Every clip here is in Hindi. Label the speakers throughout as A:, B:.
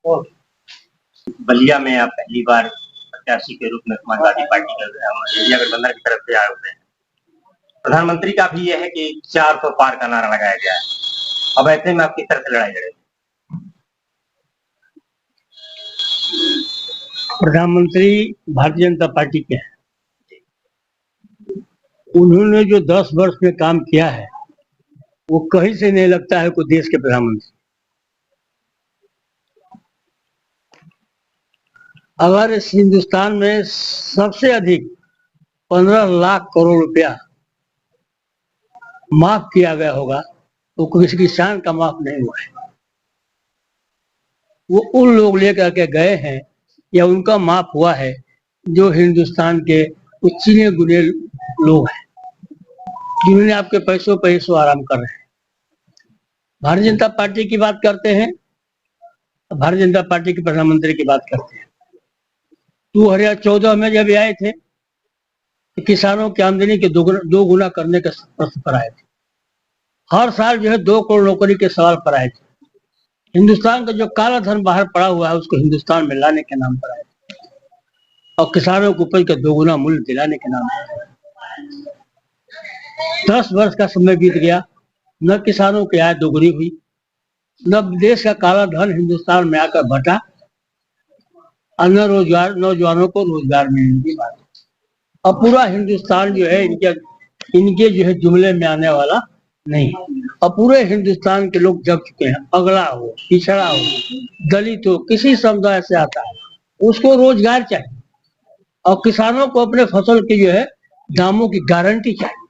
A: और बलिया में आप पहली बार प्रत्याशी के रूप में समाजवादी पार्टी के इंडिया गठबंधन की तरफ से आए हुए हैं। प्रधानमंत्री का भी यह है कि 400 पार का नारा लगाया गया है। अब ऐसे में आप किस तरह से लड़ाई लड़ेंगे?
B: प्रधानमंत्री भारतीय जनता पार्टी के हैं। उन्होंने जो 10 वर्ष में काम किया है वो कहीं से नहीं लगता है कोई देश के प्रधानमंत्री। अगर इस हिंदुस्तान में सबसे अधिक 15 लाख करोड़ रुपया माफ किया गया होगा तो किसी किसान का माफ नहीं हुआ है। वो उन लोग लेकर के गए हैं या उनका माफ हुआ है जो हिंदुस्तान के कुछ चीने गुने लोग हैं जिन्होंने आपके पैसों पर सो आराम कर रहे हैं। भारतीय जनता पार्टी की बात करते हैं, भारतीय जनता पार्टी के प्रधानमंत्री की बात करते हैं। 2014 में जब आए थे तो किसानों की आमदनी के दो गुना करने के प्रश्न पर आए थे। हर साल जो है 2 करोड़ नौकरी के सवाल पर आए थे। हिंदुस्तान का जो काला धन बाहर पड़ा हुआ है उसको हिंदुस्तान में लाने के नाम पर आए थे और किसानों को उपज का 2 गुना मूल्य दिलाने के नाम पर। 10 वर्ष का समय बीत गया, न किसानों की आय दोगुनी हुई, न देश का काला धन हिंदुस्तान में आकर बटा और न रोजगार, नौजवानों को रोजगार मिलने की बात। अब पूरा हिंदुस्तान जो है इनके जो है जुमले में आने वाला नहीं। अब पूरे हिंदुस्तान के लोग जग चुके हैं। अगला हो, पिछड़ा हो, दलित हो, किसी समुदाय से आता है उसको रोजगार चाहिए और किसानों को अपने फसल की जो है दामों की गारंटी चाहिए।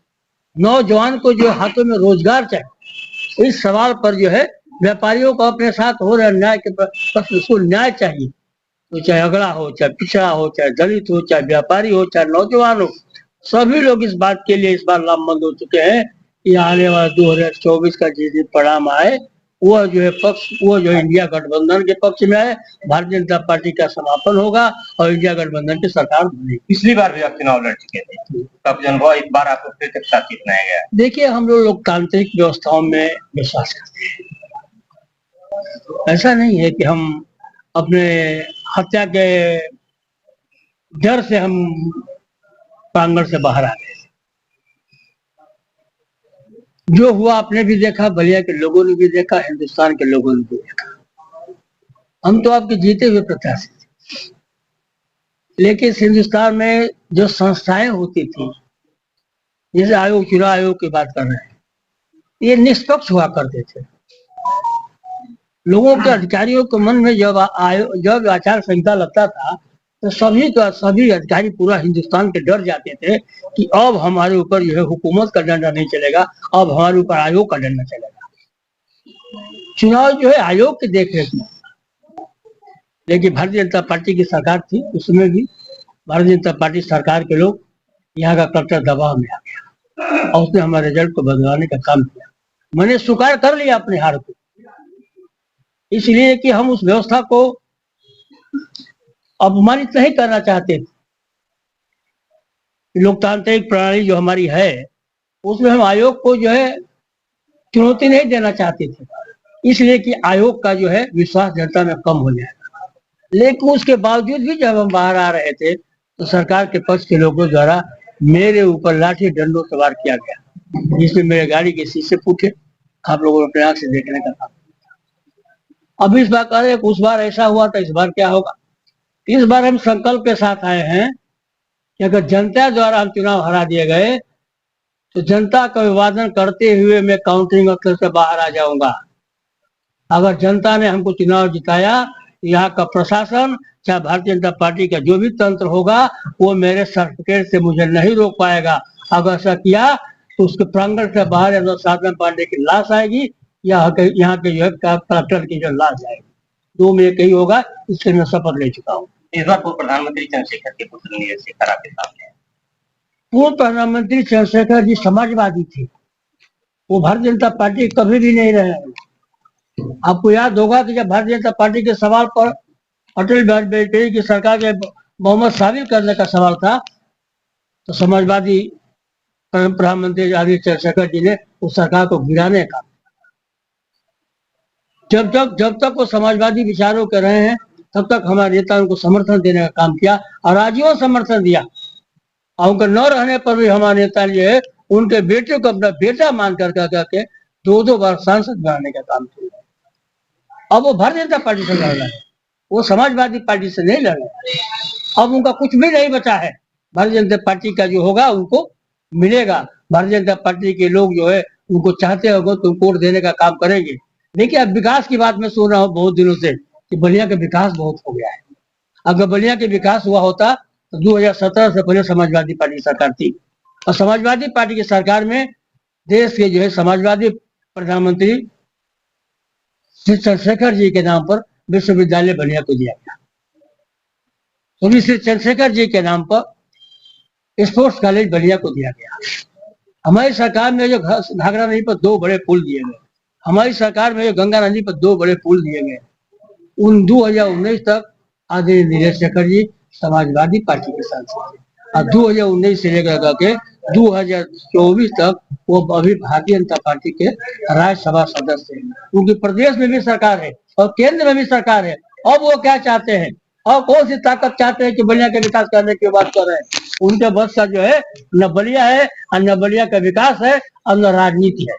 B: नौजवान को जो हाथों में रोजगार चाहिए। इस सवाल पर जो है व्यापारियों को अपने साथ हो रहे न्याय के प्रश्न उसको न्याय चाहिए। तो चाहे अगला हो, चाहे पिछड़ा हो, चाहे दलित हो, चाहे व्यापारी हो, चाहे नौजवान हो, सभी लोग इस बात के लिए इस बार लामबंद हो चुके हैं कि आने वाला 2024 का जिस परिणाम आए वह जो है पक्ष, वो जो इंडिया गठबंधन के पक्ष में है। भारतीय जनता पार्टी का समापन होगा और इंडिया गठबंधन की सरकार बनेगी।
A: पिछली बार भी आप चुनाव लड़ चुके थे, तब जनता इस बार आपको फिर कितना सीट बनाया गया?
B: देखिए, हम लोग लोकतांत्रिक व्यवस्थाओं में विश्वास करते हैं। ऐसा नहीं है कि हम अपने हत्या के डर से हम प्रांगण से बाहर आ गए। जो हुआ आपने भी देखा, बलिया के लोगों ने भी देखा, हिंदुस्तान के लोगों ने भी देखा। हम तो आपके जीते हुए प्रत्याशी थे, लेकिन इस हिंदुस्तान में जो संस्थाएं होती थी, जैसे आयोग, चुनाव आयोग की बात कर रहे हैं, ये निष्पक्ष हुआ करते थे। लोगों के अधिकारियों के मन में जब आचार संहिता लगता था तो सभी अधिकारी पूरा हिंदुस्तान के डर जाते थे कि अब हमारे ऊपर जो है हुकूमत का डंडा नहीं चलेगा, अब हमारे ऊपर आयोग का डंडा चलेगा। चुनाव जो है आयोग की देखरेख में, लेकिन भारतीय जनता पार्टी की सरकार थी, उसमें भी भारतीय जनता पार्टी सरकार के लोग यहाँ का कट्टर दबाव में आ गया और उसने हमारे रिजल्ट को बदलवाने का काम किया। मैंने स्वीकार कर लिया अपने हार को, इसलिए कि हम उस व्यवस्था को अपमानित नहीं करना चाहते थे। लोकतांत्रिक प्रणाली जो हमारी है उसमें हम आयोग को जो है चुनौती नहीं देना चाहते थे, इसलिए कि आयोग का जो है विश्वास जनता में कम हो जाएगा। लेकिन उसके बावजूद भी जब हम बाहर आ रहे थे तो सरकार के पक्ष के लोगों द्वारा मेरे ऊपर लाठी डंडों से वार किया गया, जिसमें मेरे गाड़ी के शीशे फूटे। आप लोगों ने अपने आंख से देखने का काम। अब इस बार कह रहे उस बार ऐसा हुआ था, इस बार क्या होगा? इस बार हम संकल्प के साथ आए हैं कि अगर जनता द्वारा हम चुनाव हरा दिए गए तो जनता का अभिवादन करते हुए मैं काउंटिंग अक्सर से बाहर आ जाऊंगा। अगर जनता ने हमको चुनाव जिताया, यहाँ का प्रशासन, चाहे भारतीय जनता पार्टी का जो भी तंत्र होगा, वो मेरे सर्टिफिकेट से मुझे नहीं रोक पाएगा। अगर ऐसा किया तो उसके प्रांगण से बाहर या साधन पांडे की लाश आएगी या यहाँ के जो है कलेक्टर की जो लाश आएगी, दो में एक ही होगा। इससे मैं शपथ ले चुका हूँ।
A: इस बार पूर्व प्रधानमंत्री चंद्रशेखर के पुत्र नीरज आपके सामने है।
B: पूर्व प्रधानमंत्री चंद्रशेखर जी समाजवादी थे, वो भारतीय जनता पार्टी कभी भी नहीं रहे। आपको याद होगा कि जब भारतीय जनता पार्टी के सवाल पर अटल बिहारी वाजपेयी की सरकार के बहुमत साबित करने का सवाल था तो समाजवादी प्रधानमंत्री आदि चंद्रशेखर जी ने उस सरकार को गिराने का, जब तक वो समाजवादी विचारों के रहे हैं तब तक हमारे नेता उनको समर्थन देने का काम किया और आजीवन समर्थन दिया। और उनके न रहने पर भी हमारे नेता जो है उनके बेटे को अपना बेटा मान कर करके 2-2 बार सांसद बनाने का काम किया। अब वो भारतीय जनता पार्टी से लड़ रहे हैं, वो समाजवादी पार्टी से नहीं लड़ रहे। अब उनका कुछ भी नहीं बचा है। भारतीय जनता पार्टी का जो होगा उनको मिलेगा। भारतीय जनता पार्टी के लोग जो है उनको चाहते होगा तो वोट देने का काम करेंगे। देखिए, अब विकास की बात मैं सुन रहा हूँ बहुत दिनों से कि बलिया का विकास बहुत हो गया है। अगर बलिया के विकास हुआ होता तो 2017 से पहले समाजवादी पार्टी की सरकार थी और समाजवादी पार्टी की सरकार में देश के जो है समाजवादी प्रधानमंत्री श्री चंद्रशेखर जी के नाम पर विश्वविद्यालय बलिया को दिया गया। तो श्री चंद्रशेखर जी के नाम पर स्पोर्ट्स कॉलेज बलिया को दिया गया। हमारी सरकार में जो घाघरा नदी पर 2 बड़े पुल दिए गए, हमारी सरकार में जो गंगा नदी पर 2 बड़े पुल दिए गए। उन 2019 तक आदरणीय नीरज शेखर जी समाजवादी पार्टी के सांसद थे और 2019 से लेकर के 2024 तक वो अभी भारतीय जनता पार्टी के राज्यसभा सदस्य हैं। उनकी प्रदेश में भी सरकार है और केंद्र में भी सरकार है। अब वो क्या चाहते हैं और कौन सी ताकत चाहते हैं कि बलिया का विकास करने की बात कर रहे हैं? उनके बस का जो है न बलिया है और न बलिया का विकास है और न राजनीति है।